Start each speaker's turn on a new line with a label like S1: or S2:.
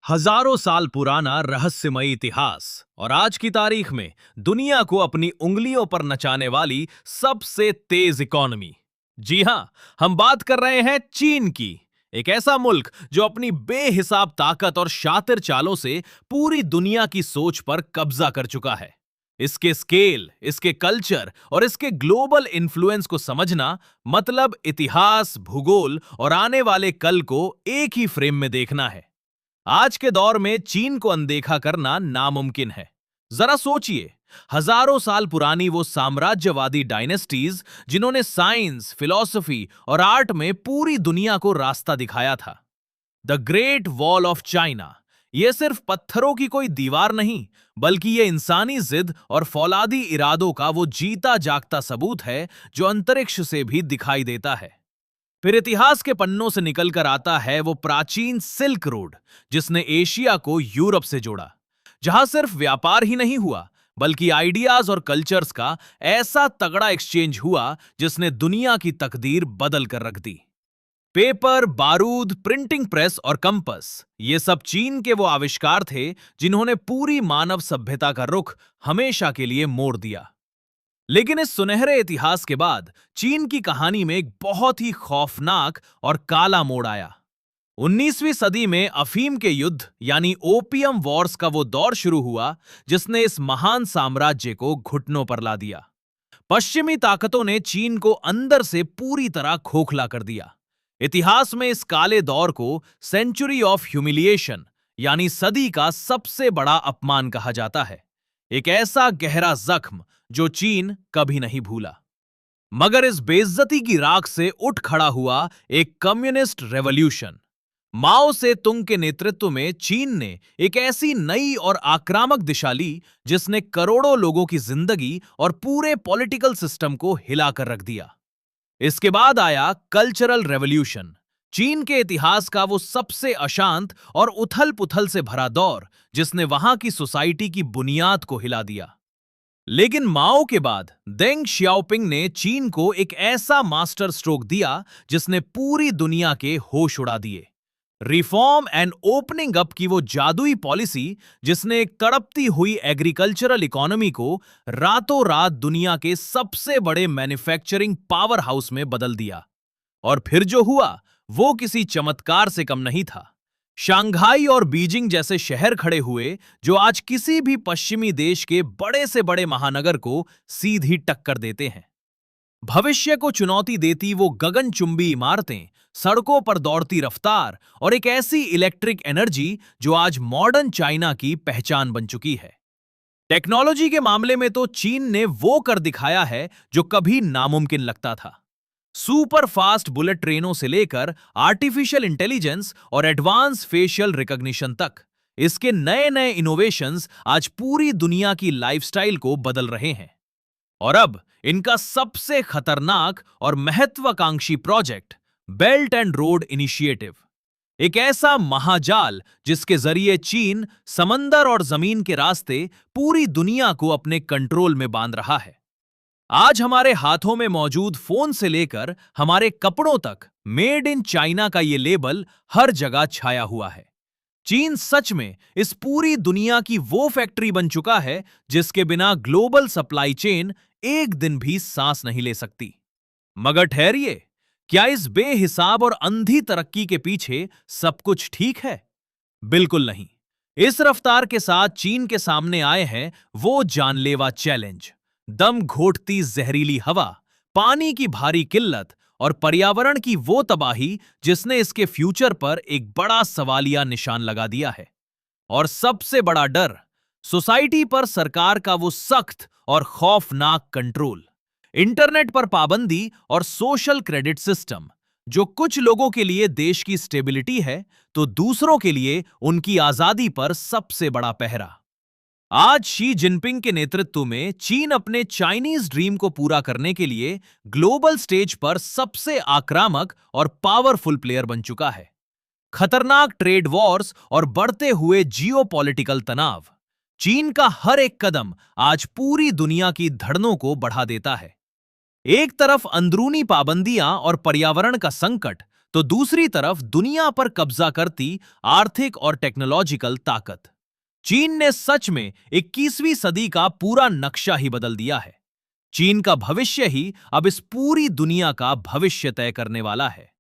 S1: हजारों साल पुराना रहस्यमयी इतिहास और आज की तारीख में दुनिया को अपनी उंगलियों पर नचाने वाली सबसे तेज इकोनॉमी। जी हां, हम बात कर रहे हैं चीन की। एक ऐसा मुल्क जो अपनी बेहिसाब ताकत और शातिर चालों से पूरी दुनिया की सोच पर कब्जा कर चुका है। इसके स्केल, इसके कल्चर और इसके ग्लोबल इन्फ्लुएंस को समझना मतलब इतिहास, भूगोल और आने वाले कल को एक ही फ्रेम में देखना है। आज के दौर में चीन को अनदेखा करना नामुमकिन है। जरा सोचिए, हजारों साल पुरानी वो साम्राज्यवादी डायनेस्टीज जिन्होंने साइंस, फिलॉसफी और आर्ट में पूरी दुनिया को रास्ता दिखाया था। The great wall of China, यह सिर्फ पत्थरों की कोई दीवार नहीं, बल्कि यह इंसानी जिद और फौलादी इरादों का वो जीता जागता सबूत है जो अंतरिक्ष से भी दिखाई देता है। फिर इतिहास के पन्नों से निकलकर आता है वो प्राचीन सिल्क रोड, जिसने एशिया को यूरोप से जोड़ा, जहां सिर्फ व्यापार ही नहीं हुआ बल्कि आइडियाज और कल्चर्स का ऐसा तगड़ा एक्सचेंज हुआ जिसने दुनिया की तकदीर बदल कर रख दी। पेपर, बारूद, प्रिंटिंग प्रेस और कंपस, ये सब चीन के वो आविष्कार थे जिन्होंने पूरी मानव सभ्यता का रुख हमेशा के लिए मोड़ दिया। लेकिन इस सुनहरे इतिहास के बाद चीन की कहानी में एक बहुत ही खौफनाक और काला मोड़ आया। 19वीं सदी में अफीम के युद्ध यानी ओपियम वॉर्स का वो दौर शुरू हुआ जिसने इस महान साम्राज्य को घुटनों पर ला दिया। पश्चिमी ताकतों ने चीन को अंदर से पूरी तरह खोखला कर दिया। इतिहास में इस काले दौर को सेंचुरी ऑफ ह्यूमिलिएशन यानी सदी का सबसे बड़ा अपमान कहा जाता है। एक ऐसा गहरा जख्म जो चीन कभी नहीं भूला। मगर इस बेइज्जती की राख से उठ खड़ा हुआ एक कम्युनिस्ट रेवोल्यूशन। माओ से तुंग के नेतृत्व में चीन ने एक ऐसी नई और आक्रामक दिशा ली जिसने करोड़ों लोगों की जिंदगी और पूरे पॉलिटिकल सिस्टम को हिलाकर रख दिया। इसके बाद आया कल्चरल रेवोल्यूशन, चीन के इतिहास का वो सबसे अशांत और उथल पुथल से भरा दौर जिसने वहां की सोसाइटी की बुनियाद को हिला दिया। लेकिन माओ के बाद देंग शियाओपिंग ने चीन को एक ऐसा मास्टर स्ट्रोक दिया जिसने पूरी दुनिया के होश उड़ा दिए। रिफॉर्म एंड ओपनिंग अप की वो जादुई पॉलिसी जिसने एक तड़पती हुई एग्रीकल्चरल इकोनॉमी को रातों रात दुनिया के सबसे बड़े मैन्युफैक्चरिंग पावर हाउस में बदल दिया। और फिर जो हुआ वो किसी चमत्कार से कम नहीं था। शंघाई और बीजिंग जैसे शहर खड़े हुए जो आज किसी भी पश्चिमी देश के बड़े से बड़े महानगर को सीधी टक्कर देते हैं। भविष्य को चुनौती देती वो गगनचुंबी इमारतें, सड़कों पर दौड़ती रफ्तार और एक ऐसी इलेक्ट्रिक एनर्जी जो आज मॉडर्न चाइना की पहचान बन चुकी है। टेक्नोलॉजी के मामले में तो चीन ने वो कर दिखाया है जो कभी नामुमकिन लगता था। सुपर फास्ट बुलेट ट्रेनों से लेकर आर्टिफिशियल इंटेलिजेंस और एडवांस फेशियल रिकॉग्निशन तक, इसके नए नए इनोवेशंस आज पूरी दुनिया की लाइफस्टाइल को बदल रहे हैं। और अब इनका सबसे खतरनाक और महत्वाकांक्षी project belt and road initiative, एक ऐसा महाजाल जिसके जरिए चीन समंदर और जमीन के रास्ते पूरी दुनिया को अपने कंट्रोल में बांध रहा है। आज हमारे हाथों में मौजूद फोन से लेकर हमारे कपड़ों तक मेड इन चाइना का ये लेबल हर जगह छाया हुआ है। चीन सच में इस पूरी दुनिया की वो फैक्ट्री बन चुका है जिसके बिना ग्लोबल सप्लाई चेन एक दिन भी सांस नहीं ले सकती। मगर ठहरिए, क्या इस बेहिसाब और अंधी तरक्की के पीछे सब कुछ ठीक है? बिल्कुल नहीं। इस रफ्तार के साथ चीन के सामने आए हैं वो जानलेवा चैलेंज, दम घोटती जहरीली हवा, पानी की भारी किल्लत और पर्यावरण की वो तबाही जिसने इसके फ्यूचर पर एक बड़ा सवालिया निशान लगा दिया है। और सबसे बड़ा डर, सोसाइटी पर सरकार का वो सख्त और खौफनाक कंट्रोल, इंटरनेट पर पाबंदी और सोशल क्रेडिट सिस्टम, जो कुछ लोगों के लिए देश की स्टेबिलिटी है तो दूसरों के लिए उनकी आजादी पर सबसे बड़ा पहरा। आज शी जिनपिंग के नेतृत्व में चीन अपने चाइनीज ड्रीम को पूरा करने के लिए ग्लोबल स्टेज पर सबसे आक्रामक और पावरफुल प्लेयर बन चुका है। खतरनाक ट्रेड वॉर्स और बढ़ते हुए जियोपॉलिटिकल तनाव, चीन का हर एक कदम आज पूरी दुनिया की धड़नों को बढ़ा देता है। एक तरफ अंदरूनी पाबंदियां और पर्यावरण का संकट तो दूसरी तरफ दुनिया पर कब्जा करती आर्थिक और टेक्नोलॉजिकल ताकत। चीन ने सच में 21वीं सदी का पूरा नक्शा ही बदल दिया है। चीन का भविष्य ही अब इस पूरी दुनिया का भविष्य तय करने वाला है।